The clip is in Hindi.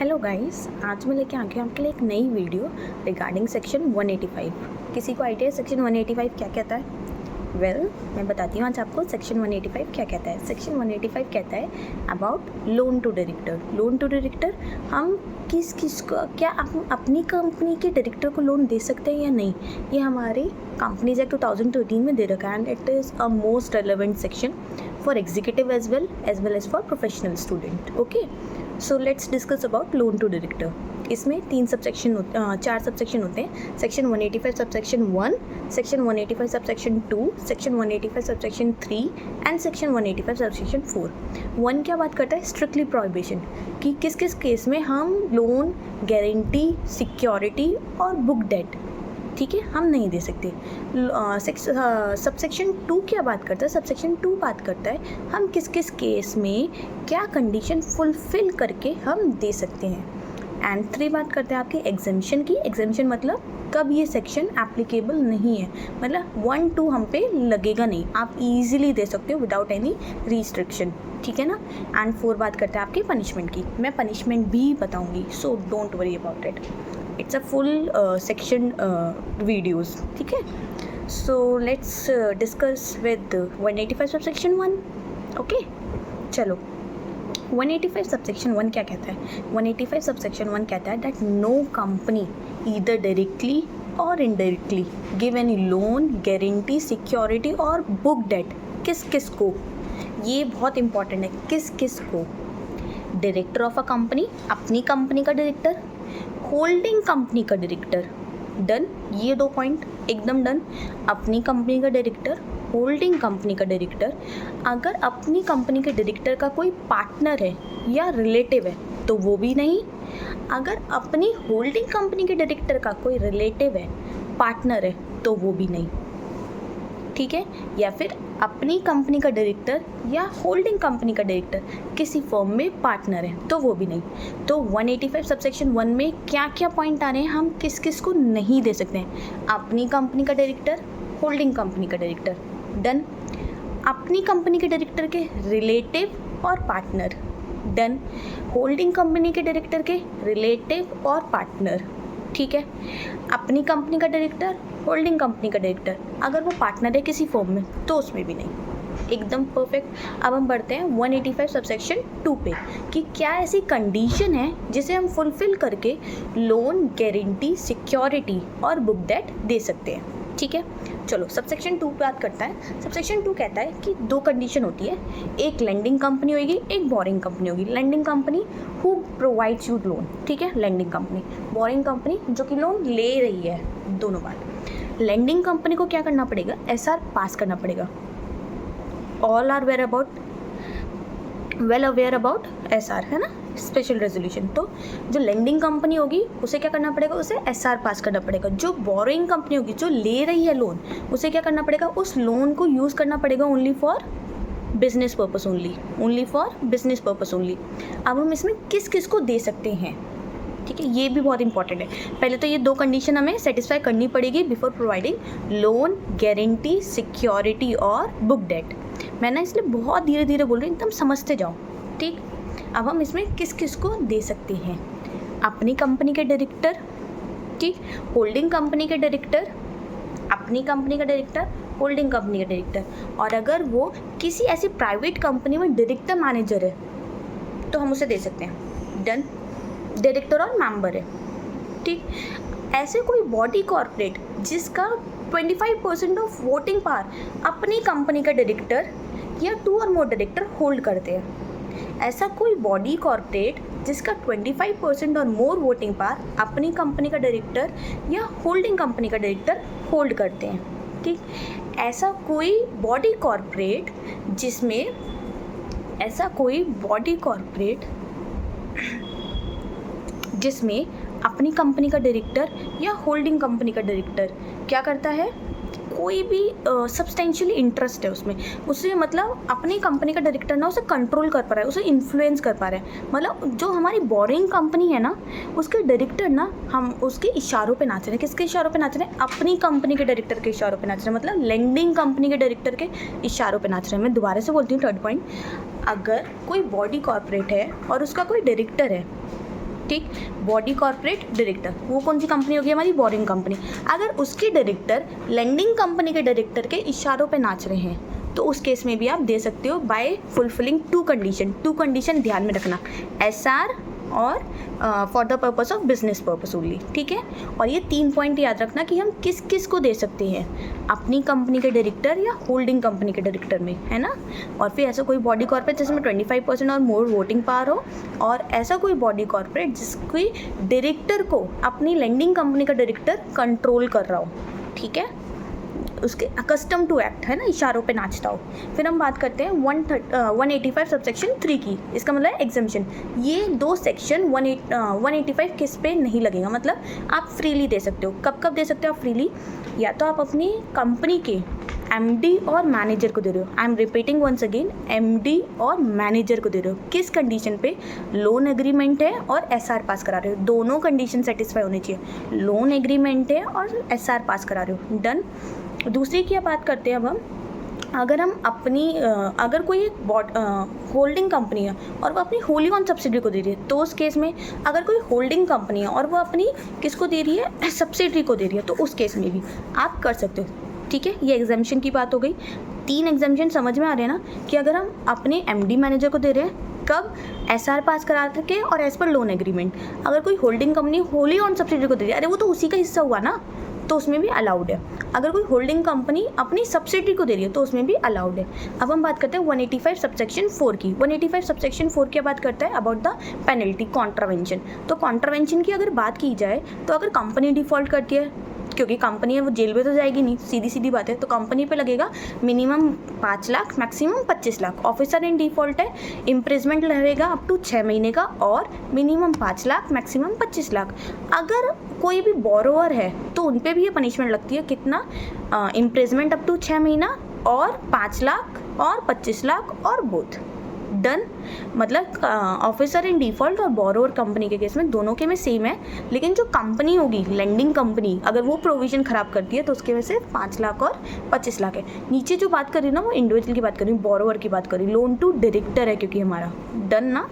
हेलो गाइस, आज मैं लेके आ गया आपके लिए एक नई वीडियो रिगार्डिंग सेक्शन 185। किसी को आइडिया है सेक्शन 185 क्या कहता है? मैं बताती हूँ आज आपको सेक्शन 185 क्या कहता है। सेक्शन 185 कहता है about loan to director. Loan to director, हम किस को क्या अपनी कंपनी के डायरेक्टर को लोन दे सकते हैं या नहीं, ये हमारे कंपनीज एक्ट 2013 में दे रखा है and it is a most relevant section for executive as well as for professional student. Okay, so let's discuss about loan to director. इसमें चार सबसेक्शन होते हैं। Section 185 subsection 1, section 185 subsection 2, section 185 subsection 3 and section 185 subsection 4। 1 क्या बात करता है? स्ट्रिक्टली प्रोहिबिशन, कि किस किस केस में हम loan, guarantee, security or book date, ठीक है, हम नहीं दे सकते। सबसेक्शन 2 क्या बात करता है? सबसेक्शन 2 बात करता है हम किस किस केस में क्या कंडीशन फुलफिल करके हम दे सकते हैं। एंड 3 बात करते हैं आपके एग्जेम्पशन की। एग्जेम्पशन मतलब कब ये सेक्शन एप्लीकेबल नहीं है, मतलब 1, 2 हम पे लगेगा नहीं, आप इजीली दे सकते हो विदाउट एनी रिस्ट्रिक्शन, ठीक है ना। एंड 4 बात करते हैं आपके पनिशमेंट की। मैं पनिशमेंट भी बताऊंगी, so don't worry about it, it's a full section videos, ठीक है। सो let's discuss with 185 subsection 1। Okay, चलो 185 सबसेक्शन 1 क्या कहता है? 185 सबसेक्शन 1 कहता है that no company either directly or indirectly give any loan, guarantee, security or book debt. किस किस को? ये बहुत इंपॉर्टेंट है, किस किस को? डायरेक्टर ऑफ अ कंपनी, अपनी कंपनी का डायरेक्टर, होल्डिंग कंपनी का डायरेक्टर, डन, ये 2 पॉइंट एकदम डन। अपनी कंपनी का डायरेक्टर, होल्डिंग कंपनी का डायरेक्टर। अगर अपनी कंपनी के डायरेक्टर का कोई पार्टनर है या रिलेटिव है तो वो भी नहीं। अगर अपनी होल्डिंग कंपनी के डायरेक्टर का कोई रिलेटिव है, पार्टनर है तो वो भी नहीं, ठीक है। या फिर अपनी कंपनी का डायरेक्टर या होल्डिंग कंपनी का डायरेक्टर किसी फर्म में पार्टनर है तो वो भी नहीं। तो 185 सबसेक्शन 1 में क्या क्या पॉइंट आ रहे हैं, हम किस किस को नहीं दे सकते हैं? अपनी कंपनी का डायरेक्टर, होल्डिंग कंपनी का डायरेक्टर, डन। अपनी कंपनी के डायरेक्टर के रिलेटिव और पार्टनर, डन। होल्डिंग कंपनी के डायरेक्टर के रिलेटिव और पार्टनर, ठीक है। अपनी कंपनी का डायरेक्टर, होल्डिंग कंपनी का डायरेक्टर, अगर वो पार्टनर है किसी फर्म में तो उसमें भी नहीं, एकदम परफेक्ट। अब हम बढ़ते हैं 185 सबसेक्शन 2 पे, कि क्या ऐसी कंडीशन है जिसे हम फुलफिल करके loan, guarantee, security or book date दे सकते हैं, ठीक है। चलो सबसेक्शन 2 बात करता है। सबसेक्शन 2 कहता है कि 2 कंडीशन होती है, एक लेंडिंग कंपनी होगी, एक बोरिंग कंपनी होगी। Lending company who provides you loan, ठीक है, लेंडिंग कंपनी। बोरिंग कंपनी जो कि लोन ले रही है, दोनों बात। लेंडिंग कंपनी को क्या करना पड़ेगा? एसआर पास करना पड़ेगा। All are well aware about SR, है ना, स्पेशल रेजोल्यूशन। तो जो लेंडिंग कंपनी होगी उसे क्या करना पड़ेगा? उसे एसआर पास करना पड़ेगा। जो बोरोइंग कंपनी होगी, जो ले रही है लोन, उसे क्या करना पड़ेगा? उस लोन को यूज़ करना पड़ेगा only for business purpose only for business purpose only. अब हम इसमें किस किस को दे सकते हैं, ठीक है, ये भी बहुत इंपॉर्टेंट है। पहले तो ये 2 कंडीशन हमें सेटिस्फाई करनी पड़ेगी before providing loan, guarantee, security or book date. मैं ना इसलिए बहुत धीरे धीरे बोल रही हूँ, एकदम समझते जाओ, ठीक। अब हम इसमें किस किस को दे सकते हैं? अपनी कंपनी के डायरेक्टर, ठीक, होल्डिंग कंपनी के डायरेक्टर, अपनी कंपनी का डायरेक्टर, होल्डिंग कंपनी का डायरेक्टर। और अगर वो किसी ऐसी प्राइवेट कंपनी में डायरेक्टर मैनेजर है तो हम उसे दे सकते हैं, डन। डायरेक्टर और मेंबर है, ठीक। ऐसे कोई बॉडी कॉर्पोरेट जिसका 25% ऑफ वोटिंग पावर अपनी कंपनी का डायरेक्टर या 2 और मोर डायरेक्टर होल्ड करते हैं। ऐसा कोई बॉडी कॉर्पोरेट जिसका 25% और मोर वोटिंग पावर अपनी कंपनी का डायरेक्टर या होल्डिंग कंपनी का डायरेक्टर होल्ड करते हैं, ठीक। ऐसा कोई बॉडी कॉर्पोरेट जिसमें अपनी कंपनी का डायरेक्टर या होल्डिंग कंपनी का डायरेक्टर क्या करता है? कोई भी सब्सटेंशियली इंटरेस्ट है उसमें, उससे मतलब अपनी कंपनी का डायरेक्टर ना उसे कंट्रोल कर पा रहा है, उसे इन्फ्लुएंस कर पा रहा है। मतलब जो हमारी बोरिंग कंपनी है ना, उसके डायरेक्टर ना हम उसके इशारों पे नाच रहे हैं। किसके इशारों पे नाच रहे हैं? अपनी कंपनी के डायरेक्टर के इशारों पे नाच रहे हैं, मतलब लेंडिंग कंपनी के डायरेक्टर के इशारों पे नाच रहे हैं। मैं दोबारा से बोलती हूँ, 3rd पॉइंट, अगर कोई बॉडी कॉर्पोरेट है और उसका कोई डायरेक्टर है ठीक। बॉडी कॉर्पोरेट डायरेक्टर, वो कौन सी कंपनी होगी हमारी, बोरिंग कंपनी। अगर उसके डायरेक्टर लेंडिंग कंपनी के डायरेक्टर के इशारों पे नाच रहे हैं तो उस केस में भी आप दे सकते हो बाय फुलफिलिंग टू कंडीशन ध्यान में रखना, SR और for the purpose of business purpose only, ठीक है। और ये 3 पॉइंट याद रखना कि हम किस किस को दे सकते हैं, अपनी कंपनी के डायरेक्टर या होल्डिंग कंपनी के डायरेक्टर में, है ना। और फिर ऐसा कोई बॉडी कॉर्पोरेट जिसमें 25% और मोर वोटिंग पावर हो, और ऐसा कोई बॉडी कॉर्पोरेट जिसकी डायरेक्टर को अपनी लेंडिंग कंपनी का डायरेक्टर कंट्रोल कर रहा हो, ठीक है, उसके अकस्टम टू एक्ट, है ना, इशारों पे नाचता हो। फिर हम बात करते हैं 185 सबसेक्शन 3 की। इसका मतलब है एग्जम्पशन। ये 2 सेक्शन 185 किस पे नहीं लगेगा, मतलब आप फ्रीली दे सकते हो। कब कब दे सकते हो आप फ्रीली, या तो आप अपनी कंपनी के MD और मैनेजर को दे रहे हो, I am repeating once again, MD और मैनेजर को दे रहे हो। किस कंडीशन पे, लोन एग्रीमेंट है और SR पास करा रहे हो, दोनों कंडीशन सेटिस्फाई होनी चाहिए, लोन एग्रीमेंट है और SR पास करा रहे हो, डन। दूसरी क्या बात करते हैं अब हम, अगर हम अपनी अगर कोई एक होल्डिंग कंपनी है और वो अपनी होली ऑन सब्सिडरी को दे रही है, तो उस केस में अगर कोई होल्डिंग कंपनी है और वो अपनी किसको दे रही है, सब्सिडरी को दे रही है, तो उस केस में भी आप कर सकते हो, ठीक है। ये एग्जाम्पशन की बात हो गई। 3 एग्जाम्पशन समझ में आ रहे हैं ना, कि अगर हम अपने MD मैनेजर को दे रहे हैं, कब, SR पास करा के और एज पर लोन एग्रीमेंट। अगर कोई holding company wholly owned subsidiary को दे रही है, अरे वो तो उसी का हिस्सा हुआ ना, तो उसमें भी अलाउड है। अगर कोई होल्डिंग कंपनी अपनी सब्सिडरी को दे रही है तो उसमें भी अलाउड है। अब हम बात करते हैं 185 सबसेक्शन 4 की। 185 सबसेक्शन 4 क्या बात करता है, अबाउट द पेनल्टी कॉन्ट्रावेंशन। तो कॉन्ट्रावेंशन की अगर बात की जाए तो अगर कंपनी डिफॉल्ट करती है, क्योंकि कंपनी है वो जेल में तो जाएगी नहीं, सीधी सीधी बात है, तो कंपनी पे लगेगा minimum 5 lakh maximum 25 lakh. Officer in default है, इम्प्रिजमेंट रहेगा अप टू 6 महीने का और मिनिमम 5 लाख मैक्सिमम 25 लाख। अगर कोई भी बोरोवर है तो उन पे भी ये पनिशमेंट लगती है, कितना, इम्प्रिजमेंट अप टू 6 महीना और 5 लाख और 25 लाख और बोथ, डन। मतलब ऑफिसर इन डिफॉल्ट और बोरोवर कंपनी के केस में दोनों के में सेम है, लेकिन जो कंपनी होगी लेंडिंग कंपनी, अगर वो प्रोविजन खराब करती है तो उसके वजह से 5 लाख और 25 लाख है। नीचे जो बात कर रही हूँ ना वो इंडिविजुअल की बात कर रही हूँ, बोरोवर की बात कर रही हूँ, लोन टू डायरेक्टर है क्योंकि हमारा, डन ना।